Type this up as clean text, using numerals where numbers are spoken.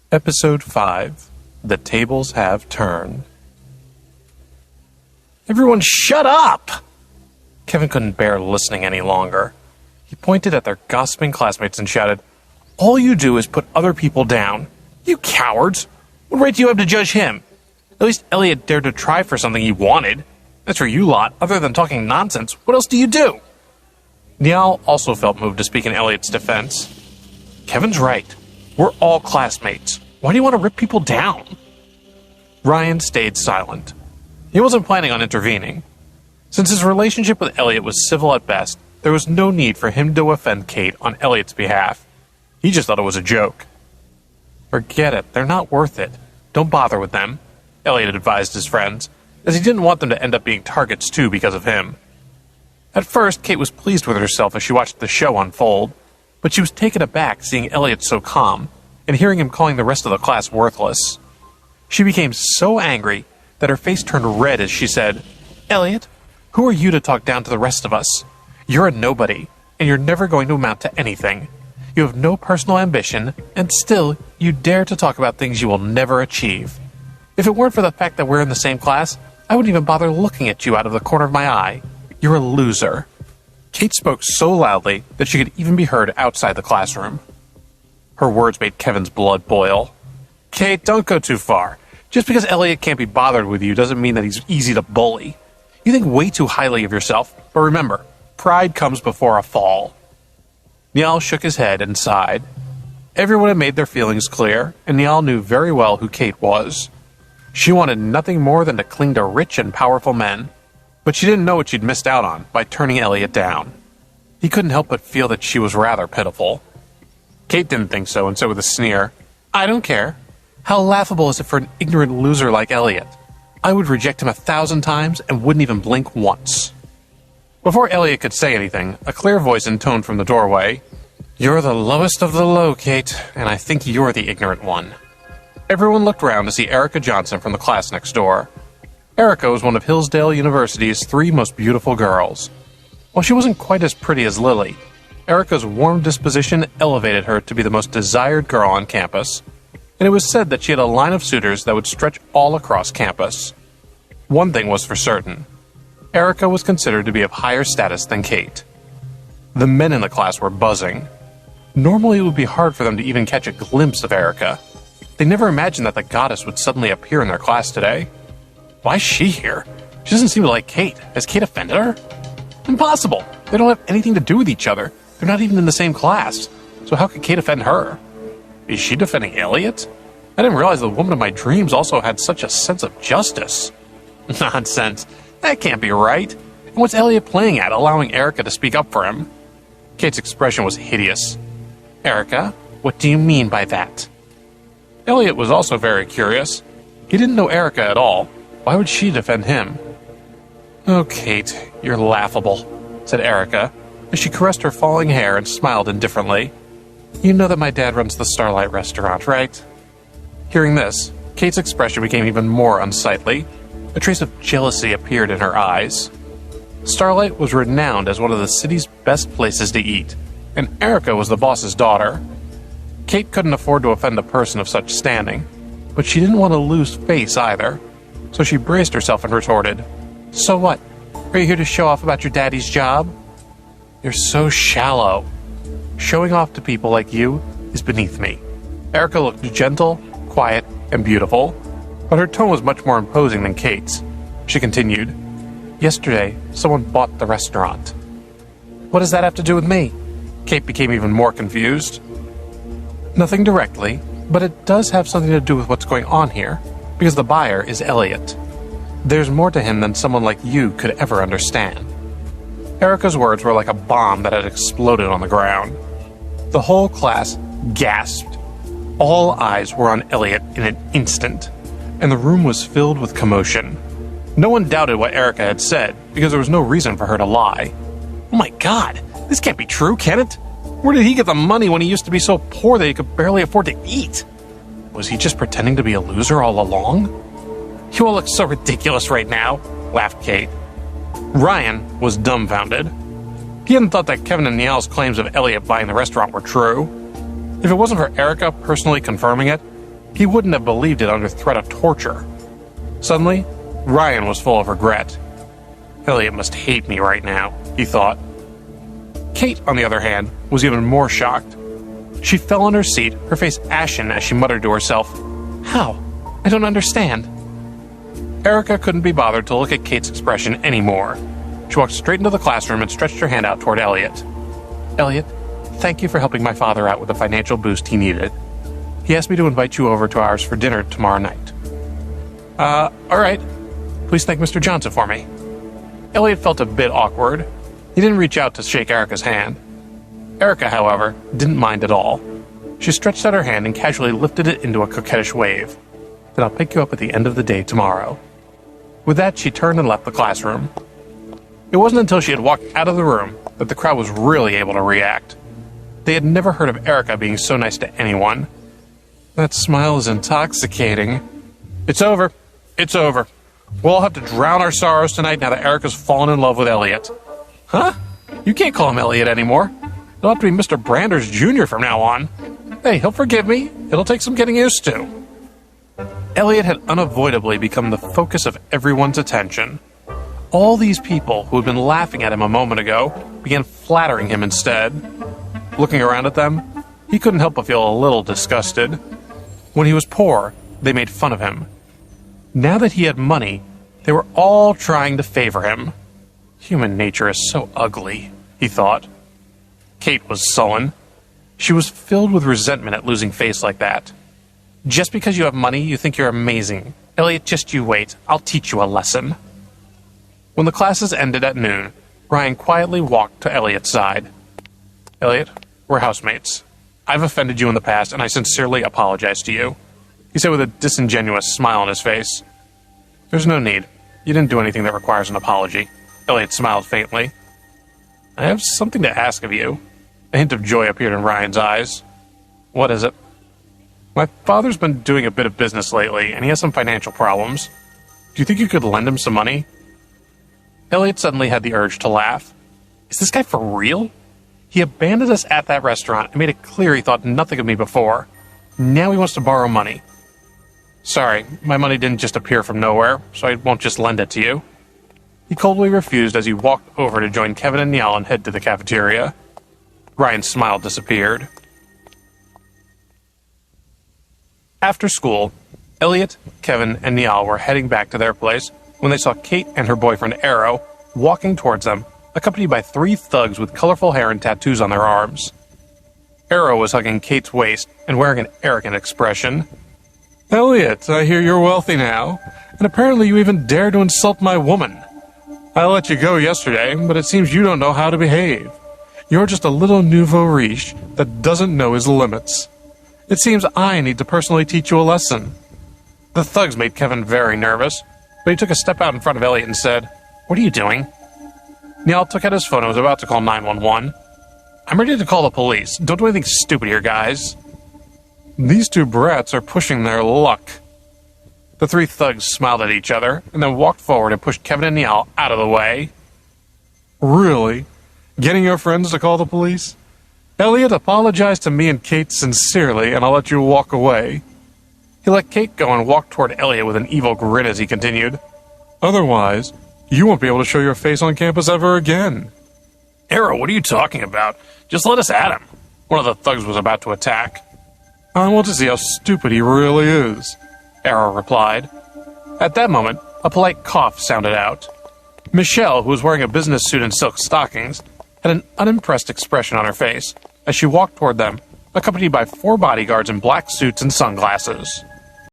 Episode 5. The Tables Have Turned. Everyone shut up! Kevin couldn't bear listening any longer. He pointed at their gossiping classmates and shouted, "All you do is put other people down. You cowards! What right do you have to judge him? At least Elliot dared to try for something he wanted. As for you lot, other than talking nonsense, what else do you do?" Niall also felt moved to speak in Elliot's defense. Kevin's right. We're all classmates. Why do you want to rip people down? Ryan stayed silent. He wasn't planning on intervening. Since his relationship with Elliot was civil at best, there was no need for him to offend Kate on Elliot's behalf. He just thought it was a joke. Forget it. They're not worth it. Don't bother with them, Elliot advised his friends, as he didn't want them to end up being targets too because of him. At first, Kate was pleased with herself as she watched the show unfold, but she was taken aback seeing Elliot so calm and hearing him calling the rest of the class worthless. She became so angry that her face turned red as she said, "Elliot, who are you to talk down to the rest of us? You're a nobody, and you're never going to amount to anything. You have no personal ambition, and still you dare to talk about things you will never achieve. If it weren't for the fact that we're in the same class, I wouldn't even bother looking at you out of the corner of my eye. You're a loser." Kate spoke so loudly that she could even be heard outside the classroom. Her words made Kevin's blood boil. "Kate, don't go too far. Just because Elliot can't be bothered with you doesn't mean that he's easy to bully. You think way too highly of yourself, but remember, pride comes before a fall." Niall shook his head and sighed. Everyone had made their feelings clear, and Niall knew very well who Kate was. She wanted nothing more than to cling to rich and powerful men, but she didn't know what she'd missed out on by turning Elliot down. He couldn't help but feel that she was rather pitiful. Kate didn't think so and said with a sneer, "I don't care. How laughable is it for an ignorant loser like Elliot? I would reject him 1,000 times and wouldn't even blink once." Before Elliot could say anything, a clear voice intoned from the doorway, "You're the lowest of the low, Kate, and I think you're the ignorant one." Everyone looked round to see Erica Johnson from the class next door. Erica was one of Hillsdale University's 3 most beautiful girls. While she wasn't quite as pretty as Lily, Erica's warm disposition elevated her to be the most desired girl on campus, and it was said that she had a line of suitors that would stretch all across campus. One thing was for certain. Erica was considered to be of higher status than Kate. The men in the class were buzzing. Normally it would be hard for them to even catch a glimpse of Erica. They never imagined that the goddess would suddenly appear in their class today. Why is she here? She doesn't seem to like Kate. Has Kate offended her? Impossible! They don't have anything to do with each other. They're not even in the same class. So how could Kate offend her? Is she defending Elliot? I didn't realize the woman of my dreams also had such a sense of justice. Nonsense. That can't be right. And what's Elliot playing at, allowing Erica to speak up for him? Kate's expression was hideous. "Erica, what do you mean by that?" Elliot was also very curious. He didn't know Erica at all. Why would she defend him? "Oh, Kate, you're laughable," said Erica, as she caressed her falling hair and smiled indifferently. "You know that my dad runs the Starlight restaurant, right?" Hearing this, Kate's expression became even more unsightly. A trace of jealousy appeared in her eyes. Starlight was renowned as one of the city's best places to eat, and Erica was the boss's daughter. Kate couldn't afford to offend a person of such standing, but she didn't want to lose face either, so she braced herself and retorted, "So what? Are you here to show off about your daddy's job?" "You're so shallow. Showing off to people like you is beneath me." Erica looked gentle, quiet, and beautiful, but her tone was much more imposing than Kate's. She continued, "Yesterday, someone bought the restaurant." "What does that have to do with me?" Kate became even more confused. "Nothing directly, but it does have something to do with what's going on here, because the buyer is Elliot. There's more to him than someone like you could ever understand." Erica's words were like a bomb that had exploded on the ground. The whole class gasped. All eyes were on Elliot in an instant, and the room was filled with commotion. No one doubted what Erica had said, because there was no reason for her to lie. "Oh my God, this can't be true, can it? Where did he get the money when he used to be so poor that he could barely afford to eat? Was he just pretending to be a loser all along?" "You all look so ridiculous right now," laughed Kate. Ryan was dumbfounded. He hadn't thought that Kevin and Niall's claims of Elliot buying the restaurant were true. If it wasn't for Erica personally confirming it, He wouldn't have believed it under threat of torture. Suddenly, Ryan was full of regret. Elliot must hate me right now, he thought. Kate, on the other hand, was even more shocked. She fell on her seat, her face ashen as she muttered to herself, "How? I don't understand." Erica couldn't be bothered to look at Kate's expression anymore. She walked straight into the classroom and stretched her hand out toward Elliot. "Elliot, thank you for helping my father out with the financial boost he needed. He asked me to invite you over to ours for dinner tomorrow night." All right. Please thank Mr. Johnson for me." Elliot felt a bit awkward. He didn't reach out to shake Erica's hand. Erica, however, didn't mind at all. She stretched out her hand and casually lifted it into a coquettish wave. "Then I'll pick you up at the end of the day tomorrow." With that, she turned and left the classroom. It wasn't until she had walked out of the room that the crowd was really able to react. They had never heard of Erica being so nice to anyone. "That smile is intoxicating." "It's over. It's over. We'll all have to drown our sorrows tonight now that Erica's fallen in love with Elliot." "Huh? You can't call him Elliot anymore. It'll have to be Mr. Branders Jr. from now on." "Hey, he'll forgive me. It'll take some getting used to." Elliot had unavoidably become the focus of everyone's attention. All these people who had been laughing at him a moment ago began flattering him instead. Looking around at them, he couldn't help but feel a little disgusted. When he was poor, they made fun of him. Now that he had money, they were all trying to favor him. Human nature is so ugly, he thought. Kate was sullen. She was filled with resentment at losing face like that. "Just because you have money, you think you're amazing. Elliot, just you wait. I'll teach you a lesson." When the classes ended at noon, Ryan quietly walked to Elliot's side. "Elliot, we're housemates. I've offended you in the past, and I sincerely apologize to you," he said with a disingenuous smile on his face. "There's no need. You didn't do anything that requires an apology." Elliot smiled faintly. "I have something to ask of you." A hint of joy appeared in Ryan's eyes. "What is it?" "My father's been doing a bit of business lately, and he has some financial problems. Do you think you could lend him some money?" Elliot suddenly had the urge to laugh. Is this guy for real? He abandoned us at that restaurant and made it clear he thought nothing of me before. Now he wants to borrow money. "Sorry, my money didn't just appear from nowhere, so I won't just lend it to you." He coldly refused as he walked over to join Kevin and Niall and head to the cafeteria. Ryan's smile disappeared. After school, Elliot, Kevin, and Niall were heading back to their place when they saw Kate and her boyfriend Arrow walking towards them, accompanied by 3 thugs with colorful hair and tattoos on their arms. Arrow was hugging Kate's waist and wearing an arrogant expression. "Elliot, I hear you're wealthy now, and apparently you even dared to insult my woman. I let you go yesterday, but it seems you don't know how to behave. You're just a little nouveau riche that doesn't know his limits. It seems I need to personally teach you a lesson." The thugs made Kevin very nervous, but he took a step out in front of Elliot and said, "What are you doing?" Niall took out his phone and was about to call 911. "I'm ready to call the police. Don't do anything stupid here, guys." "These 2 brats are pushing their luck." The 3 thugs smiled at each other and then walked forward and pushed Kevin and Niall out of the way. "Really? Getting your friends to call the police? Elliot, apologize to me and Kate sincerely, and I'll let you walk away." He let Kate go and walked toward Elliot with an evil grin as he continued. "Otherwise, you won't be able to show your face on campus ever again." "Arrow, what are you talking about? Just let us at him." One of the thugs was about to attack. "I want to see how stupid he really is," Arrow replied. At that moment, a polite cough sounded out. Michelle, who was wearing a business suit and silk stockings, had an unimpressed expression on her face as she walked toward them, accompanied by 4 bodyguards in black suits and sunglasses.